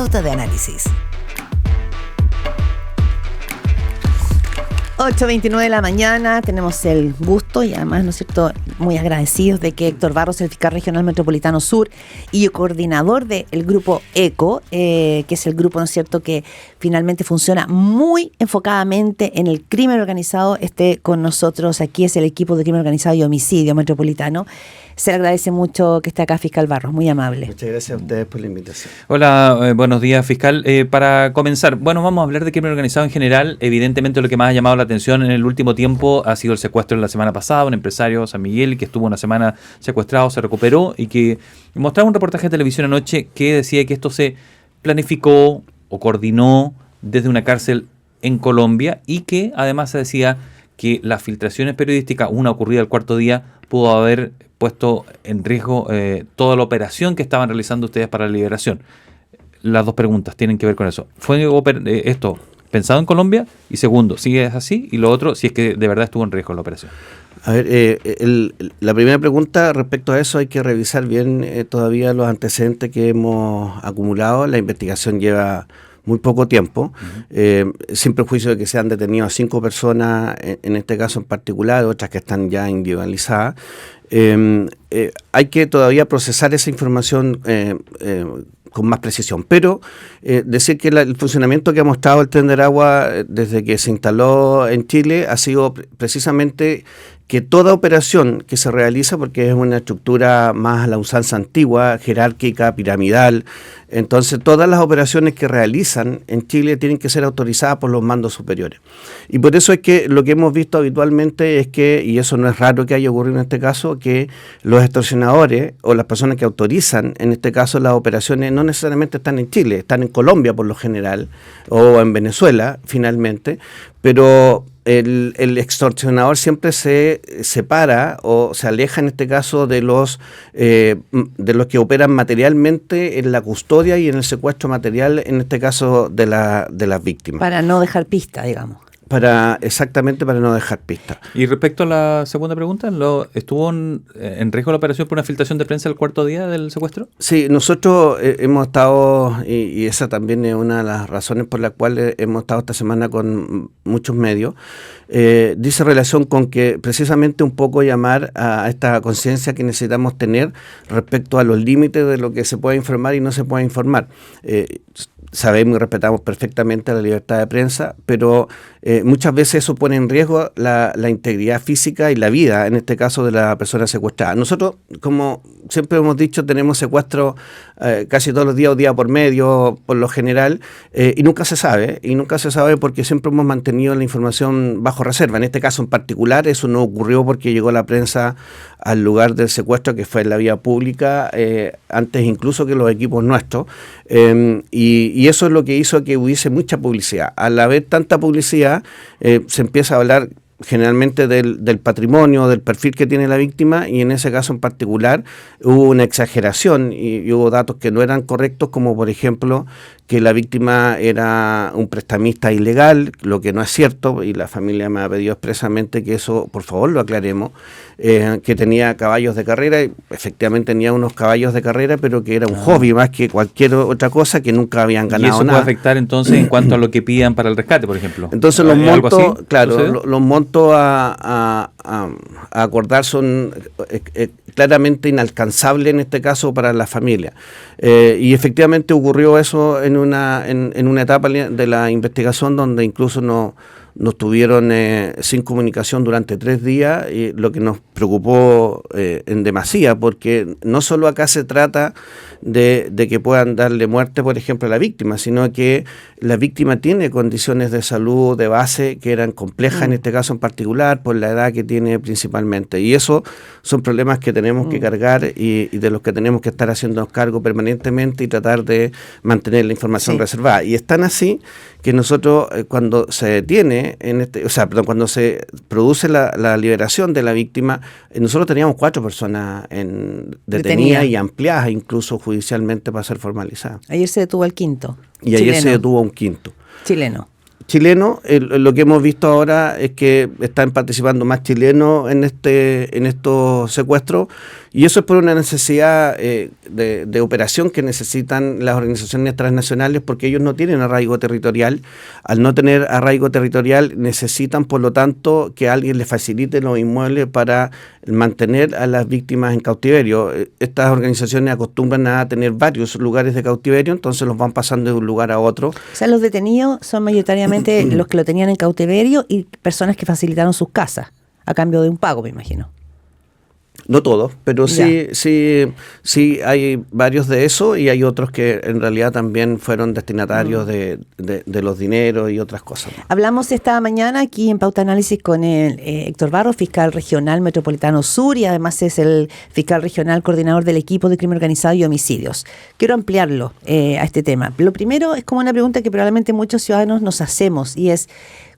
Pauta de Análisis. 8:29 de la mañana, tenemos el gusto y además, ¿no es cierto?, muy agradecidos de que Héctor Barros, el fiscal regional metropolitano sur y coordinador del grupo ECO, que es el grupo, ¿no es cierto?, que finalmente funciona muy enfocadamente en el crimen organizado, esté con nosotros. Aquí es el equipo de crimen organizado y homicidio metropolitano. Se le agradece mucho que esté acá, fiscal Barros, muy amable. Muchas gracias a ustedes por la invitación. Hola, buenos días, fiscal. Para comenzar, bueno, vamos a hablar de crimen organizado en general. Evidentemente lo que más ha llamado la atención en el último tiempo ha sido el secuestro de la semana pasada, un empresario, San Miguel, que estuvo una semana secuestrado, se recuperó y que mostraba un reportaje de televisión anoche que decía que esto se planificó o coordinó desde una cárcel en Colombia y que además se decía que las filtraciones periodísticas, una ocurrida el cuarto día, pudo haber puesto en riesgo toda la operación que estaban realizando ustedes para la liberación. Las dos preguntas tienen que ver con eso. ¿Fue esto pensado en Colombia? Y segundo, ¿si es así? Y lo otro, si es que de verdad estuvo en riesgo la operación. A ver, la primera pregunta respecto a eso, hay que revisar bien todavía los antecedentes que hemos acumulado. La investigación lleva muy poco tiempo, sin perjuicio de que se han detenido a 5 personas, en este caso en particular, otras que están ya individualizadas. Hay que todavía procesar esa información con más precisión, pero decir que el funcionamiento que ha mostrado el Tren de Aragua desde que se instaló en Chile ha sido precisamente que toda operación que se realiza, porque es una estructura más a la usanza antigua, jerárquica, piramidal, entonces todas las operaciones que realizan en Chile tienen que ser autorizadas por los mandos superiores. Y por eso es que lo que hemos visto habitualmente es que, y eso no es raro que haya ocurrido en este caso, que los extorsionadores o las personas que autorizan, en este caso las operaciones, no necesariamente están en Chile, están en Colombia por lo general, o en Venezuela finalmente, pero el extorsionador siempre se separa o se aleja en este caso de los que operan materialmente en la custodia y en el secuestro material, en este caso de las víctimas. Para no dejar pista, digamos. Exactamente para no dejar pistas. Y respecto a la segunda pregunta, ¿estuvo en riesgo la operación por una filtración de prensa el cuarto día del secuestro? Sí, nosotros hemos estado, y esa también es una de las razones por las cuales hemos estado esta semana con muchos medios, dice relación con que precisamente un poco llamar a esta conciencia que necesitamos tener respecto a los límites de lo que se puede informar y no se puede informar. Sabemos y respetamos perfectamente la libertad de prensa, pero muchas veces eso pone en riesgo la integridad física y la vida, en este caso, de la persona secuestrada. Nosotros, como siempre hemos dicho, tenemos secuestros casi todos los días o día por medio, por lo general, y nunca se sabe porque siempre hemos mantenido la información bajo reserva. En este caso en particular, eso no ocurrió porque llegó la prensa al lugar del secuestro, que fue en la vía pública, antes incluso que los equipos nuestros, y eso es lo que hizo que hubiese mucha publicidad. Al haber tanta publicidad, se empieza a hablar generalmente del patrimonio, del perfil que tiene la víctima, y en ese caso en particular hubo una exageración y hubo datos que no eran correctos, como por ejemplo que la víctima era un prestamista ilegal, lo que no es cierto, y la familia me ha pedido expresamente que eso, por favor, lo aclaremos, que tenía caballos de carrera, y efectivamente tenía unos caballos de carrera, pero que era un hobby más que cualquier otra cosa, que nunca habían ganado nada. ¿Y eso puede afectar entonces en cuanto a lo que pidan para el rescate, por ejemplo? Entonces los montos, claro, los montos a acordar son claramente inalcanzables en este caso para la familia. Y efectivamente ocurrió eso en una etapa de la investigación donde incluso nos tuvieron sin comunicación durante 3 días, y lo que nos preocupó en demasía, porque no solo acá se trata de que puedan darle muerte, por ejemplo, a la víctima, sino que la víctima tiene condiciones de salud de base que eran complejas en este caso en particular, por la edad que tiene principalmente. Y eso son problemas que tenemos que cargar y de los que tenemos que estar haciéndonos cargo permanentemente y tratar de mantener la información reservada. Y es tan así que nosotros cuando se detiene, cuando se produce la liberación de la víctima, nosotros teníamos 4 personas detenidas y ampliadas incluso judicialmente para ser formalizadas. Ayer se detuvo al quinto. Y ayer se detuvo un quinto. Chileno. chileno. Lo que hemos visto ahora es que están participando más chilenos en estos secuestros, y eso es por una necesidad de operación que necesitan las organizaciones transnacionales, porque ellos no tienen arraigo territorial. Al no tener arraigo territorial, necesitan, por lo tanto, que alguien les facilite los inmuebles para mantener a las víctimas en cautiverio. Estas organizaciones acostumbran a tener varios lugares de cautiverio, entonces los van pasando de un lugar a otro. O sea, los detenidos son mayoritariamente los que lo tenían en cautiverio y personas que facilitaron sus casas a cambio de un pago, me imagino. No todos, pero sí hay varios de eso, y hay otros que en realidad también fueron destinatarios de los dineros y otras cosas. Hablamos esta mañana aquí en Pauta Análisis con el Héctor Barros, fiscal regional metropolitano sur, y además es el fiscal regional coordinador del equipo de crimen organizado y homicidios. Quiero ampliarlo a este tema. Lo primero es como una pregunta que probablemente muchos ciudadanos nos hacemos, y es: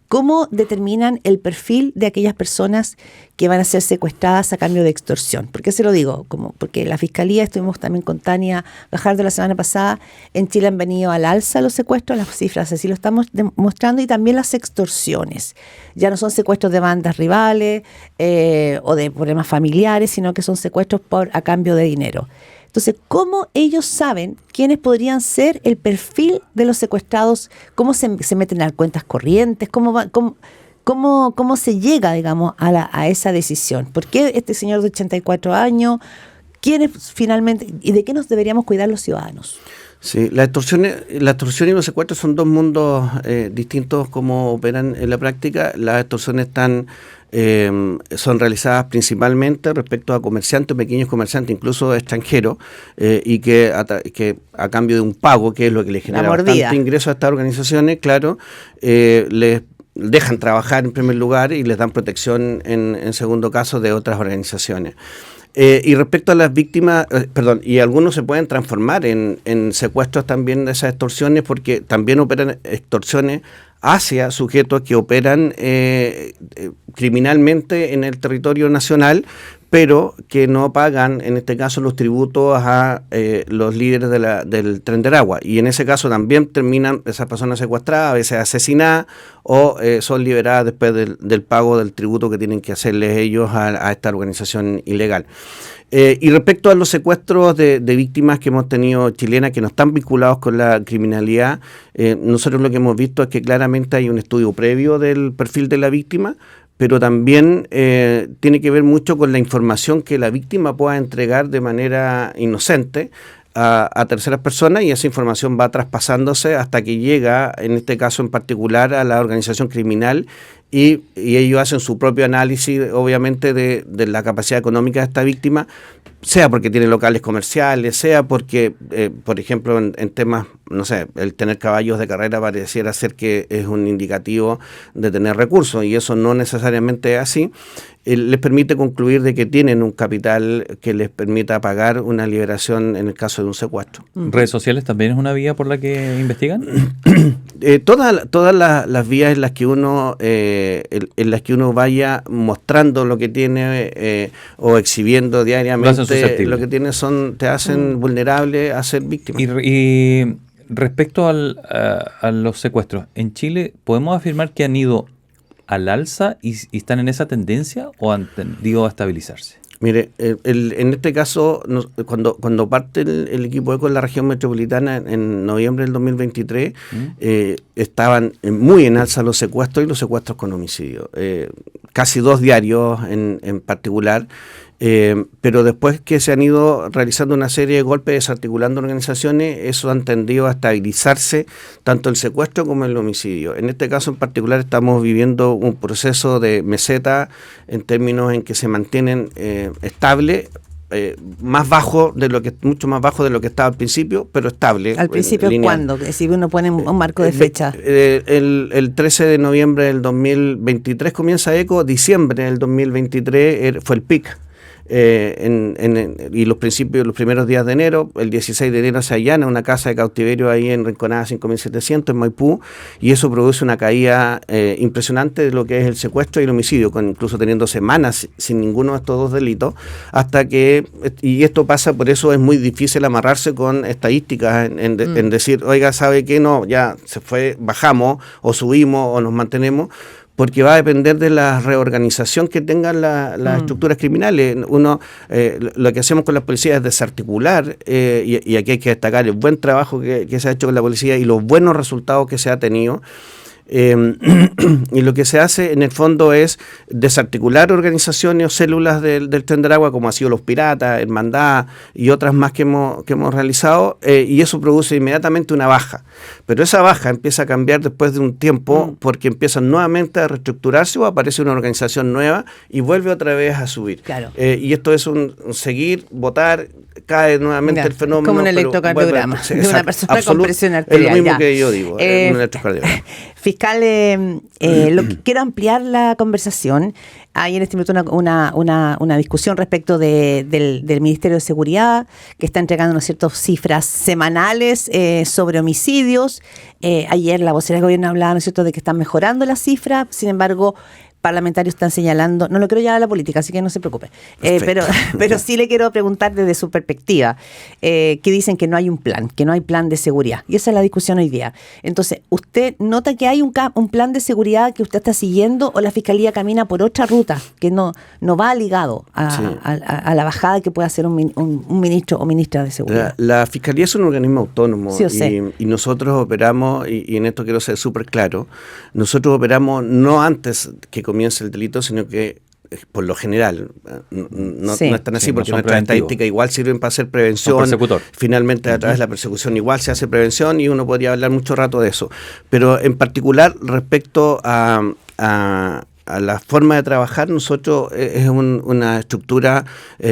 ¿cómo determinan el perfil de aquellas personas que van a ser secuestradas a cambio de extorsión? ¿Por qué se lo digo? Porque la Fiscalía, estuvimos también con Tania Gajardo la semana pasada, en Chile han venido al alza los secuestros, las cifras así lo estamos demostrando, y también las extorsiones. Ya no son secuestros de bandas rivales o de problemas familiares, sino que son secuestros a cambio de dinero. Entonces, ¿cómo ellos saben quiénes podrían ser el perfil de los secuestrados? ¿Cómo se meten a cuentas corrientes? ¿Cómo se llega, digamos, a esa decisión? ¿Por qué este señor de 84 años? ¿Quiénes finalmente? ¿Y de qué nos deberíamos cuidar los ciudadanos? Sí, la extorsión y los secuestros son dos mundos distintos como operan en la práctica. Las extorsiones son realizadas principalmente respecto a comerciantes, pequeños comerciantes, incluso extranjeros, y que a cambio de un pago, que es lo que les genera bastante ingreso a estas organizaciones, claro, les dejan trabajar en primer lugar y les dan protección en segundo caso de otras organizaciones. Y respecto a las víctimas, y algunos se pueden transformar en secuestros también de esas extorsiones, porque también operan extorsiones hacia sujetos que operan criminalmente en el territorio nacional, pero que no pagan, en este caso, los tributos a los líderes del Tren de Aragua. Y en ese caso también terminan esas personas secuestradas, a veces asesinadas, o son liberadas después del pago del tributo que tienen que hacerles ellos a esta organización ilegal. Y respecto a los secuestros de víctimas que hemos tenido chilenas que no están vinculados con la criminalidad, nosotros lo que hemos visto es que claramente hay un estudio previo del perfil de la víctima, pero también tiene que ver mucho con la información que la víctima pueda entregar de manera inocente a terceras personas, y esa información va traspasándose hasta que llega, en este caso en particular, a la organización criminal, y ellos hacen su propio análisis, obviamente, de la capacidad económica de esta víctima, sea porque tiene locales comerciales, sea porque, por ejemplo, en temas, no sé, el tener caballos de carrera pareciera ser que es un indicativo de tener recursos, y eso no necesariamente es así. Les permite concluir de que tienen un capital que les permita pagar una liberación en el caso de un secuestro. ¿Redes sociales también es una vía por la que investigan? Todas las vías en las que uno vaya mostrando lo que tiene o exhibiendo diariamente lo que tiene te hacen vulnerable a ser víctima. Y respecto a los secuestros, ¿en Chile podemos afirmar que han ido al alza y están en esa tendencia, o han tendido a estabilizarse? Mire, en este caso, cuando parte el equipo ECO en la región metropolitana en noviembre del 2023, estaban muy en alza los secuestros y los secuestros con homicidio. Casi 2 diarios en particular. Pero después que se han ido realizando una serie de golpes desarticulando organizaciones, eso han tendido a estabilizarse tanto el secuestro como el homicidio. En este caso en particular estamos viviendo un proceso de meseta en términos en que se mantienen estables, mucho más bajo de lo que estaba al principio, pero estable. ¿Al principio cuándo? Si uno pone un marco de fecha. El 13 de noviembre del 2023 comienza ECO, diciembre del 2023 fue el pic. y los primeros días de enero, el 16 de enero se allana una casa de cautiverio ahí en Rinconada 5700 en Maipú, y eso produce una caída impresionante de lo que es el secuestro y el homicidio, incluso teniendo semanas sin ninguno de estos dos delitos, y esto pasa, por eso es muy difícil amarrarse con estadísticas en decir, oiga, ¿sabe qué? No, ya se fue, bajamos o subimos o nos mantenemos, porque va a depender de la reorganización que tengan las estructuras criminales. Lo que hacemos con las policías es desarticular, y aquí hay que destacar el buen trabajo que se ha hecho con la policía y los buenos resultados que se ha tenido. Y lo que se hace en el fondo es desarticular organizaciones o células del Tren de Aragua, como ha sido Los Piratas, Hermandad y otras más que hemos realizado, y eso produce inmediatamente una baja. Pero esa baja empieza a cambiar después de un tiempo, porque empiezan nuevamente a reestructurarse o aparece una organización nueva y vuelve otra vez a subir. Claro. Y esto es un seguir, votar, cae nuevamente el fenómeno. Como un electrocardiograma de una persona con presión arterial. Es lo mismo que yo digo, un electrocardiograma. Fiscal, quiero ampliar la conversación. Hay en este momento una discusión respecto del Ministerio de Seguridad, que está entregando, ¿no es cierto?, cifras semanales sobre homicidios. Ayer la vocera del gobierno hablaba, ¿no es cierto?, de que están mejorando las cifras. Sin embargo, parlamentarios están señalando, no lo quiero llevar a la política, así que no se preocupe, pero sí le quiero preguntar desde su perspectiva, que dicen que no hay un plan, que no hay plan de seguridad, y esa es la discusión hoy día. Entonces, ¿usted nota que hay un plan de seguridad que usted está siguiendo, o la Fiscalía camina por otra ruta que no va ligado a la bajada que pueda hacer un ministro o ministra de seguridad? La Fiscalía es un organismo autónomo, sí, y nosotros operamos, y en esto quiero ser súper claro, nosotros operamos no antes que comience el delito, sino que por lo general no es tan así, porque nuestras estadísticas igual sirven para hacer prevención. Finalmente, a través de la persecución igual se hace prevención, y uno podría hablar mucho rato de eso. Pero en particular respecto a la forma de trabajar, nosotros es una estructura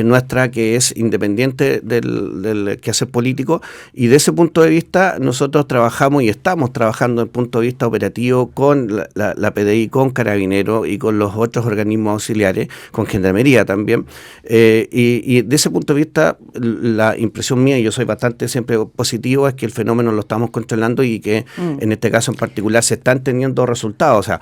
nuestra que es independiente del quehacer político, y de ese punto de vista nosotros trabajamos y estamos trabajando desde el punto de vista operativo con la PDI, con Carabineros y con los otros organismos auxiliares, con Gendarmería también, y de ese punto de vista la impresión mía, y yo soy bastante siempre positivo, es que el fenómeno lo estamos controlando, y que en este caso en particular se están teniendo resultados, o sea,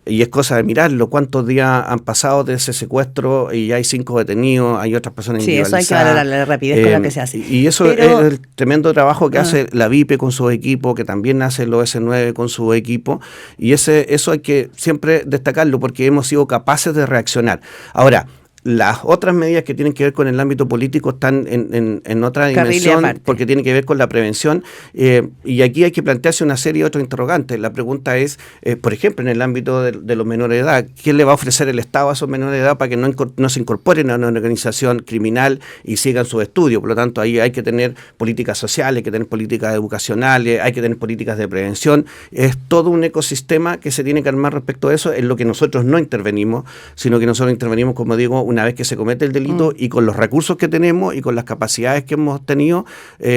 y es cosa de mirar cuántos días han pasado de ese secuestro, y ya hay 5 detenidos, hay otras personas individualizadas. Sí, eso hay que valorar la rapidez con la que se hace. Y eso es el tremendo trabajo que hace la VIPE con su equipo, que también hace el OS9 con su equipo, y eso hay que siempre destacarlo, porque hemos sido capaces de reaccionar. Ahora, las otras medidas que tienen que ver con el ámbito político están en otra dimensión, porque tienen que ver con la prevención, y aquí hay que plantearse una serie de otros interrogantes. La pregunta es, por ejemplo, en el ámbito de los menores de edad, ¿qué le va a ofrecer el Estado a esos menores de edad para que no se incorporen a una organización criminal y sigan sus estudios? Por lo tanto, ahí hay que tener políticas sociales, hay que tener políticas educacionales, hay que tener políticas de prevención. Es todo un ecosistema que se tiene que armar respecto a eso, en lo que nosotros no intervenimos, sino que nosotros intervenimos, como digo, una vez que se comete el delito, y con los recursos que tenemos y con las capacidades que hemos tenido,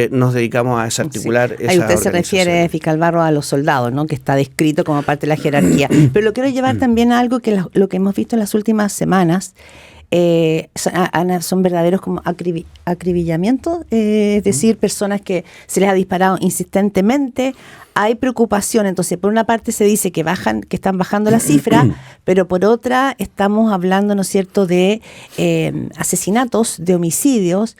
nos dedicamos a desarticular esa Ahí usted se refiere, fiscal Barro, a los soldados, ¿no?, que está descrito como parte de la jerarquía. Pero lo quiero llevar también a algo que lo que hemos visto en las últimas semanas, son verdaderos como acribillamientos, es decir, personas que se les ha disparado insistentemente. Hay preocupación, entonces por una parte se dice que están bajando la cifra, pero por otra estamos hablando, ¿no es cierto?, de asesinatos, de homicidios,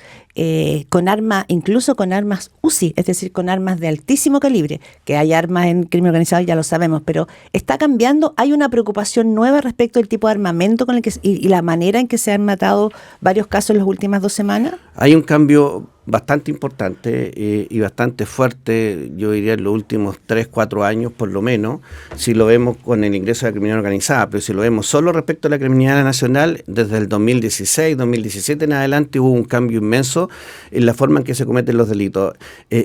incluso con armas UCI, es decir, con armas de altísimo calibre, que hay armas en crimen organizado, ya lo sabemos, pero está cambiando. Hay una preocupación nueva respecto al tipo de armamento con el que y la manera en que se han matado varios casos en las últimas 2 semanas. Hay un cambio bastante importante y bastante fuerte, yo diría en los últimos 3-4 años por lo menos, si lo vemos con el ingreso de la criminalidad organizada, pero si lo vemos solo respecto a la criminalidad nacional, desde el 2016, 2017 en adelante hubo un cambio inmenso en la forma en que se cometen los delitos.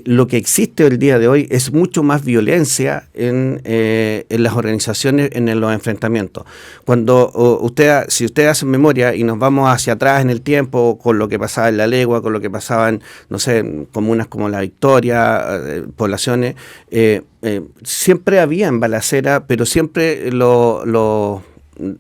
Lo que existe el día de hoy es mucho más violencia en las organizaciones, en los enfrentamientos. Si usted hace memoria y nos vamos hacia atrás en el tiempo, con lo que pasaba en La Legua, con lo que pasaba en, no sé, en comunas como La Victoria, poblaciones, siempre había en balacera, pero siempre los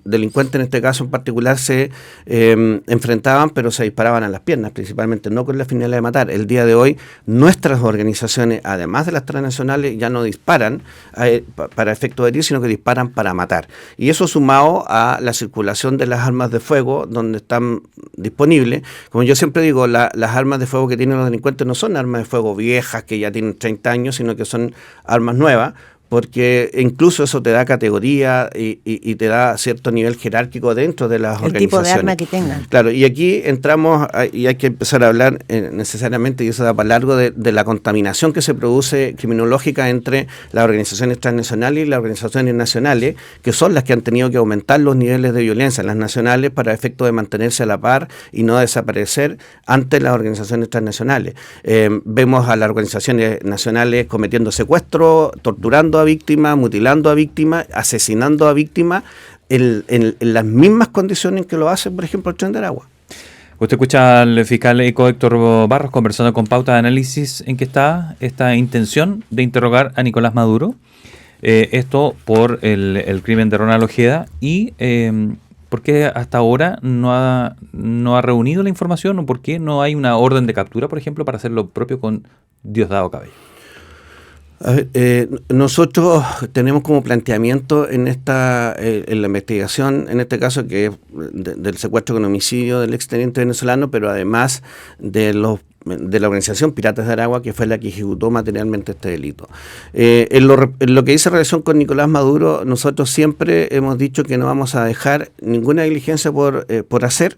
delincuentes en este caso en particular se enfrentaban, pero se disparaban a las piernas, principalmente no con la finalidad de matar. El día de hoy nuestras organizaciones, además de las transnacionales, ya no disparan para efecto de herir, sino que disparan para matar. Y eso sumado a la circulación de las armas de fuego donde están disponibles. Como yo siempre digo, las armas de fuego que tienen los delincuentes no son armas de fuego viejas que ya tienen 30 años, sino que son armas nuevas, porque incluso eso te da categoría y te da cierto nivel jerárquico dentro de las organizaciones. El tipo de arma que tengan. Claro, y aquí entramos y hay que empezar a hablar necesariamente, y eso da para largo, de la contaminación que se produce criminológica entre las organizaciones transnacionales y las organizaciones nacionales, que son las que han tenido que aumentar los niveles de violencia en las nacionales para efecto de mantenerse a la par y no desaparecer ante las organizaciones transnacionales. Vemos a las organizaciones nacionales cometiendo secuestros, torturando a víctimas, mutilando a víctimas, asesinando a víctimas en las mismas condiciones en que lo hace, por ejemplo, el Tren de Aragua. Usted escucha al fiscal ECO Héctor Barros conversando con Pauta de Análisis en que está esta intención de interrogar a Nicolás Maduro, esto por el crimen de Ronald Ojeda, y ¿por qué hasta ahora no ha reunido la información, o por qué no hay una orden de captura, por ejemplo, para hacer lo propio con Diosdado Cabello? A ver, nosotros tenemos como planteamiento en la investigación, en este caso, que es del secuestro con homicidio del exteniente venezolano, pero además de la organización Piratas de Aragua, que fue la que ejecutó materialmente este delito. En lo que dice relación con Nicolás Maduro, nosotros siempre hemos dicho que no vamos a dejar ninguna diligencia por hacer.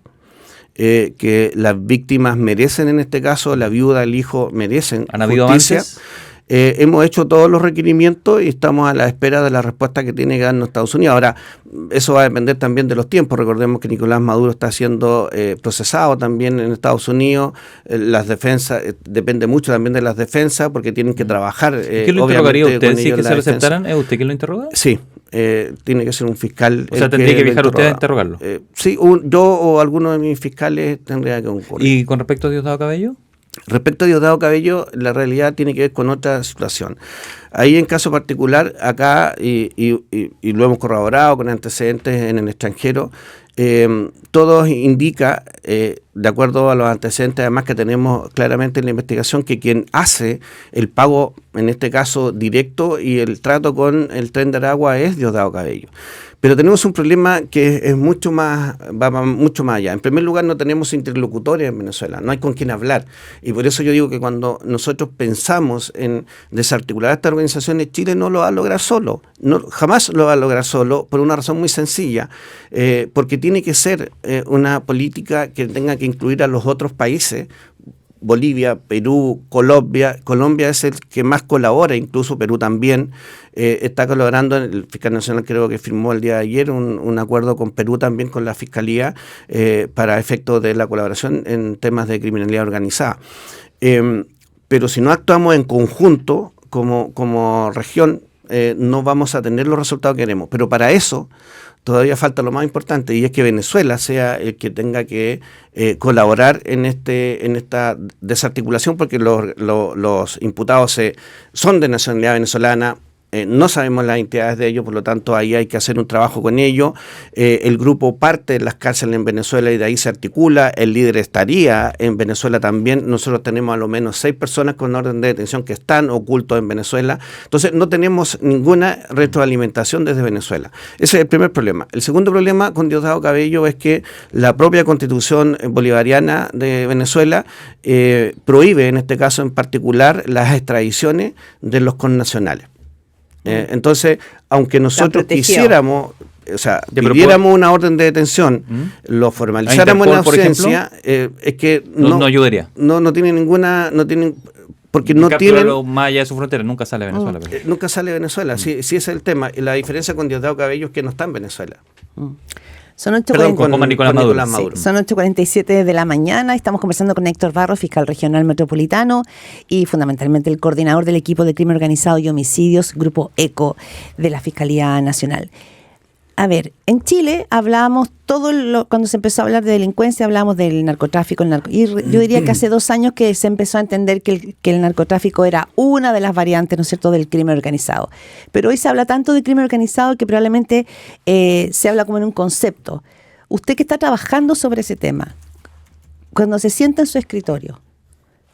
Que las víctimas merecen, en este caso, la viuda, el hijo merecen justicia. ¿Han habido avances? Hemos hecho todos los requerimientos y estamos a la espera de la respuesta que tiene que darnos Estados Unidos. Ahora, eso va a depender también de los tiempos. Recordemos que Nicolás Maduro está siendo procesado también en Estados Unidos. Las defensas, depende mucho también de las defensas, porque tienen que trabajar. ¿Quién lo interrogaría usted? Si es que se lo aceptaran, ¿es usted quien lo interroga? Sí. Tiene que ser un fiscal. O sea, tendría que viajar usted a interrogarlo. Sí, yo o alguno de mis fiscales tendría que concurrir. ¿Y con respecto a Diosdado Cabello? Respecto a Diosdado Cabello, la realidad tiene que ver con otra situación. Ahí, en caso particular, acá, y lo hemos corroborado con antecedentes en el extranjero, todo indica, de acuerdo a los antecedentes además que tenemos claramente en la investigación, que quien hace el pago, en este caso directo, y el trato con el Tren de Aragua es Diosdado Cabello. Pero tenemos un problema que es va mucho más allá. En primer lugar, no tenemos interlocutores en Venezuela, no hay con quién hablar. Y por eso yo digo que cuando nosotros pensamos en desarticular estas organizaciones, Chile no lo va a lograr solo. Jamás lo va a lograr solo, por una razón muy sencilla. Porque tiene que ser una política que tenga que incluir a los otros países. Bolivia, Perú, Colombia. Colombia es el que más colabora, incluso Perú también está colaborando. El fiscal nacional creo que firmó el día de ayer un acuerdo con Perú también, con la Fiscalía, para efectos de la colaboración en temas de criminalidad organizada. Pero si no actuamos en conjunto como región, no vamos a tener los resultados que queremos. Pero para eso todavía falta lo más importante, y es que Venezuela sea el que tenga que colaborar en esta desarticulación, porque los imputados son de nacionalidad venezolana. No sabemos las identidades de ellos, por lo tanto ahí hay que hacer un trabajo con ellos. El grupo parte de las cárceles en Venezuela y de ahí se articula. El líder estaría en Venezuela también. Nosotros tenemos a lo menos 6 personas con orden de detención que están ocultos en Venezuela. Entonces no tenemos ninguna retroalimentación desde Venezuela. Ese es el primer problema. El segundo problema con Diosdado Cabello es que la propia Constitución bolivariana de Venezuela prohíbe, en este caso en particular, las extradiciones de los connacionales. Entonces, aunque nosotros quisiéramos, o sea, pidiéramos una orden de detención, lo formalizáramos en la ausencia, es que no ayudaría. No tiene ninguna, porque no tienen más allá de su frontera, nunca sale a Venezuela. Nunca sale a Venezuela, sí, ese es el tema. Y la diferencia con Diosdado Cabello es que no está en Venezuela. Son 8:47 Maduro. Son 8:47 de la mañana. Estamos conversando con Héctor Barros, fiscal regional metropolitano y fundamentalmente el coordinador del equipo de crimen organizado y homicidios, Grupo ECO de la Fiscalía Nacional. A ver, en Chile hablábamos cuando se empezó a hablar de delincuencia, hablábamos del narcotráfico, yo diría que hace 2 años que se empezó a entender que el narcotráfico era una de las variantes, ¿no es cierto?, del crimen organizado. Pero hoy se habla tanto de crimen organizado que probablemente se habla como en un concepto. Usted que está trabajando sobre ese tema, cuando se sienta en su escritorio,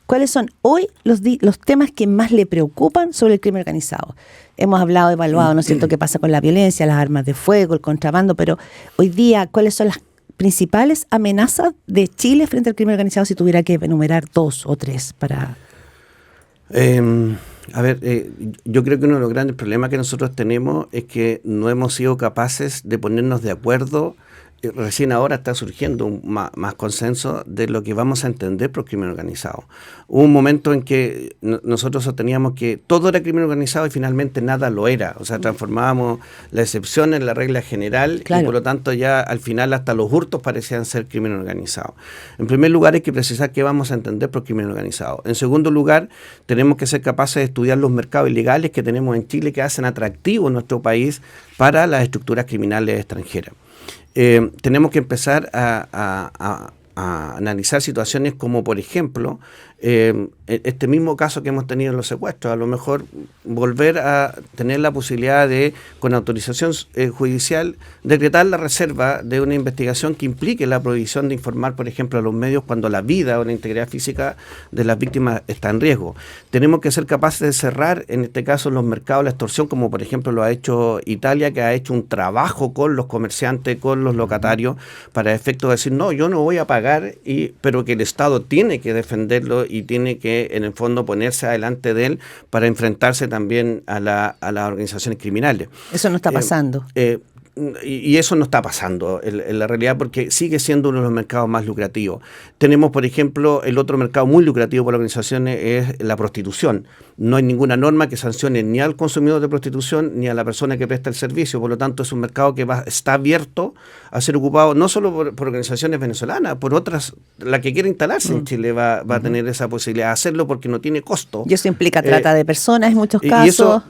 ¿cuáles son hoy los temas que más le preocupan sobre el crimen organizado? Hemos evaluado, ¿no es cierto?, qué pasa con la violencia, las armas de fuego, el contrabando, pero hoy día, ¿cuáles son las principales amenazas de Chile frente al crimen organizado si tuviera que enumerar 2 o 3 para...? Yo creo que uno de los grandes problemas que nosotros tenemos es que no hemos sido capaces de ponernos de acuerdo. Recién ahora está surgiendo más consenso de lo que vamos a entender por crimen organizado. Hubo un momento en que nosotros sosteníamos que todo era crimen organizado y finalmente nada lo era. O sea, transformábamos la excepción en la regla general, claro, y por lo tanto ya al final hasta los hurtos parecían ser crimen organizado. En primer lugar hay que precisar qué vamos a entender por crimen organizado. En segundo lugar, tenemos que ser capaces de estudiar los mercados ilegales que tenemos en Chile que hacen atractivo nuestro país para las estructuras criminales extranjeras. Tenemos que empezar a analizar situaciones como, por ejemplo, este mismo caso que hemos tenido en los secuestros. A lo mejor volver a tener la posibilidad de, con autorización judicial, decretar la reserva de una investigación que implique la prohibición de informar, por ejemplo, a los medios cuando la vida o la integridad física de las víctimas está en riesgo. Tenemos que ser capaces de cerrar, en este caso, los mercados de la extorsión, como por ejemplo lo ha hecho Italia, que ha hecho un trabajo con los comerciantes, con los locatarios, para efecto de decir, no, yo no voy a pagar, pero que el Estado tiene que defenderlo y tiene que, en el fondo, ponerse adelante de él para enfrentarse también a las organizaciones criminales. Eso no está pasando. Y eso no está pasando en la realidad, porque sigue siendo uno de los mercados más lucrativos. Tenemos, por ejemplo, el otro mercado muy lucrativo para organizaciones es la prostitución. No hay ninguna norma que sancione ni al consumidor de prostitución ni a la persona que presta el servicio. Por lo tanto, es un mercado que está abierto a ser ocupado no solo por organizaciones venezolanas, por otras. La que quiera instalarse en Chile va a tener esa posibilidad de hacerlo porque no tiene costo. Y eso implica trata de personas en muchos casos. Y eso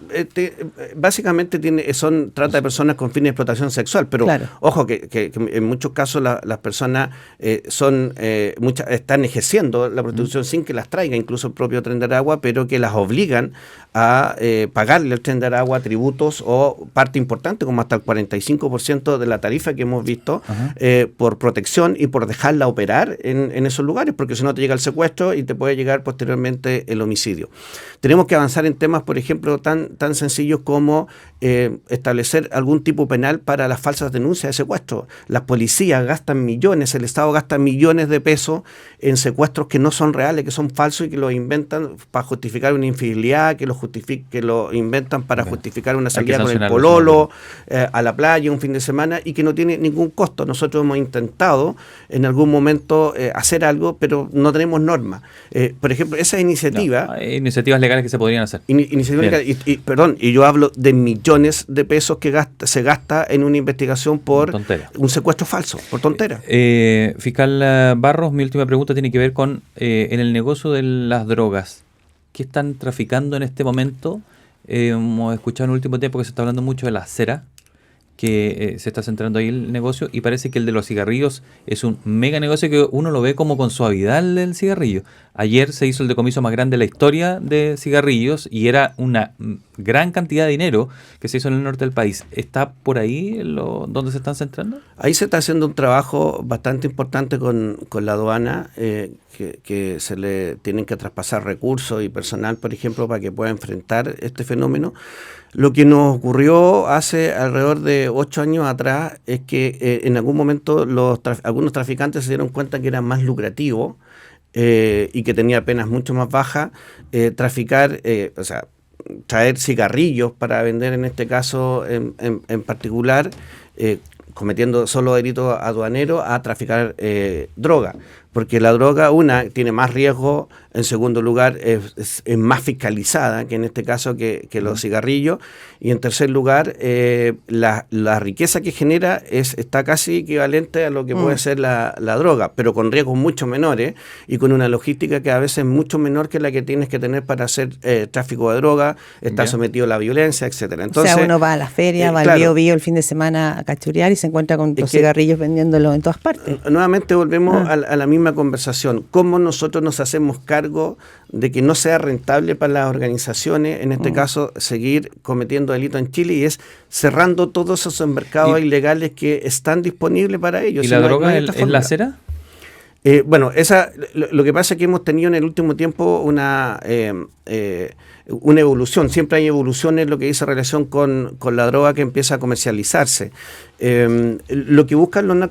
básicamente son trata de personas con fines de explotación sexual, pero claro, ojo que en muchos casos las personas están ejerciendo la prostitución sin que las traiga incluso el propio Tren de Aragua, pero que las obligan a pagarle al Tren de Aragua tributos o parte importante, como hasta el 45% de la tarifa que hemos visto, por protección y por dejarla operar en esos lugares, porque si no te llega el secuestro y te puede llegar posteriormente el homicidio. Tenemos que avanzar en temas, por ejemplo, tan sencillos como establecer algún tipo penal para las falsas denuncias de secuestro. Las policías gastan millones, el Estado gasta millones de pesos en secuestros que no son reales, que son falsos y que los inventan para justificar una infidelidad, que lo inventan para justificar una salida con el pololo a la playa un fin de semana y que no tiene ningún costo. Nosotros hemos intentado en algún momento hacer algo, pero no tenemos normas. Por ejemplo, esa iniciativa... No, hay iniciativas legales que se podrían hacer. Y yo hablo de millones de pesos que se gasta en una investigación por un secuestro falso, por tontera. Fiscal Barros, mi última pregunta tiene que ver con en el negocio de las drogas. ¿Qué están traficando en este momento? Hemos escuchado en el último tiempo que se está hablando mucho de la cera, que se está centrando ahí el negocio, y parece que el de los cigarrillos es un mega negocio que uno lo ve como con suavidad el cigarrillo. Ayer se hizo el decomiso más grande de la historia de cigarrillos y era una gran cantidad de dinero que se hizo en el norte del país. ¿Está por ahí donde se están centrando? Ahí se está haciendo un trabajo bastante importante con la aduana, que se le tienen que traspasar recursos y personal, por ejemplo, para que pueda enfrentar este fenómeno. Lo que nos ocurrió hace alrededor de 8 años atrás es que en algún momento algunos traficantes se dieron cuenta que era más lucrativo y que tenía penas mucho más bajas traficar, traer cigarrillos para vender en este caso en particular, cometiendo solo delitos aduaneros, a traficar droga. porque la droga, tiene más riesgo, en segundo lugar, es más fiscalizada, que en este caso que los cigarrillos, y en tercer lugar, la riqueza que genera está casi equivalente a lo que puede ser la droga, pero con riesgos mucho menores y con una logística que a veces es mucho menor que la que tienes que tener para hacer tráfico de droga, está sometido a la violencia, etcétera. Entonces, o sea, uno va a la feria, va al Bio el fin de semana a cachurear y se encuentra con los cigarrillos vendiéndolos en todas partes. Nuevamente volvemos a la misma conversación. ¿Cómo nosotros nos hacemos cargo de que no sea rentable para las organizaciones, en este caso, seguir cometiendo delito en Chile, y es cerrando todos esos mercados ilegales que están disponibles para ellos? ¿Y la droga es la cera? Bueno, lo que pasa es que hemos tenido en el último tiempo una evolución. Siempre hay evoluciones en lo que dice relación con la droga que empieza a comercializarse. Lo que buscan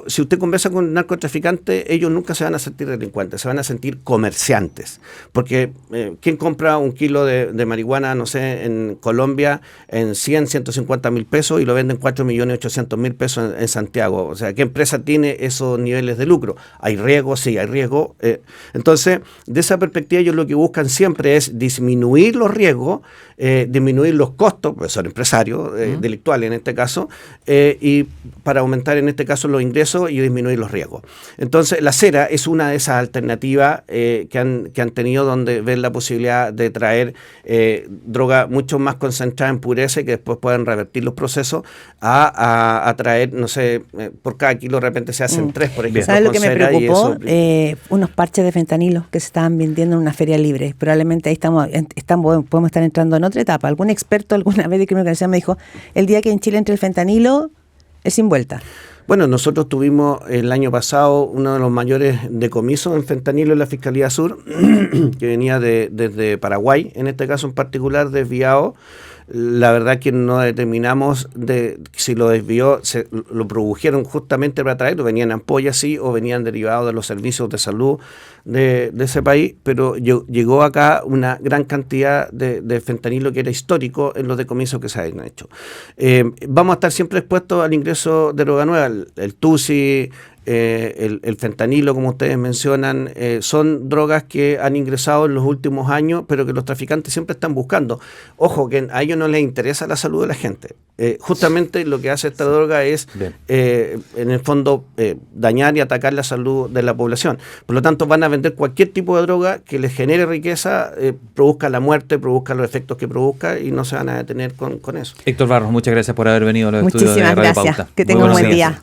si usted conversa con narcotraficantes, ellos nunca se van a sentir delincuentes, se van a sentir comerciantes. Porque ¿quién compra un kilo de marihuana, no sé, en Colombia en 150 mil pesos y lo venden 4.800.000 pesos en Santiago? O sea, ¿qué empresa tiene esos niveles de lucro? ¿Hay riesgo? Sí, hay riesgo. Entonces, de esa perspectiva, ellos lo que buscan siempre es disminuir los riesgos, disminuir los costos, pues son empresarios delictuales en este caso, y para aumentar en este caso los ingresos y disminuir los riesgos. Entonces, la cera es una de esas alternativas que han tenido, donde ven la posibilidad de traer droga mucho más concentrada en pureza y que después puedan revertir los procesos a traer, no sé, por cada kilo de repente se hacen 3, por ejemplo. ¿Sabes lo que me preocupó? Unos parches de fentanilo que se estaban vendiendo en una feria libre. Probablemente ahí podemos estar entrando en otra etapa. Algún experto alguna vez de crimen organizado me dijo, el día que en Chile entre el fentanilo es sin vuelta. Bueno, nosotros tuvimos el año pasado uno de los mayores decomisos en fentanilo en la Fiscalía Sur, que venía desde Paraguay, en este caso en particular, desviado. La verdad que no determinamos si lo desvió, lo produjeron justamente para traerlo, venían ampollas sí, o venían derivados de los servicios de salud de ese país, pero llegó acá una gran cantidad de fentanilo que era histórico en los decomisos que se habían hecho. Vamos a estar siempre expuestos al ingreso de droga nueva, el TUSI, el fentanilo, como ustedes mencionan, son drogas que han ingresado en los últimos años, pero que los traficantes siempre están buscando. Ojo, que a ellos no les interesa la salud de la gente. Justamente lo que hace esta droga es, en el fondo, dañar y atacar la salud de la población. Por lo tanto, van a vender cualquier tipo de droga que les genere riqueza, produzca la muerte, produzca los efectos que produzca, y no se van a detener con eso. Héctor Barros, muchas gracias por haber venido a los estudios de Radio Pauta. Muchísimas gracias. Que tenga un buen día.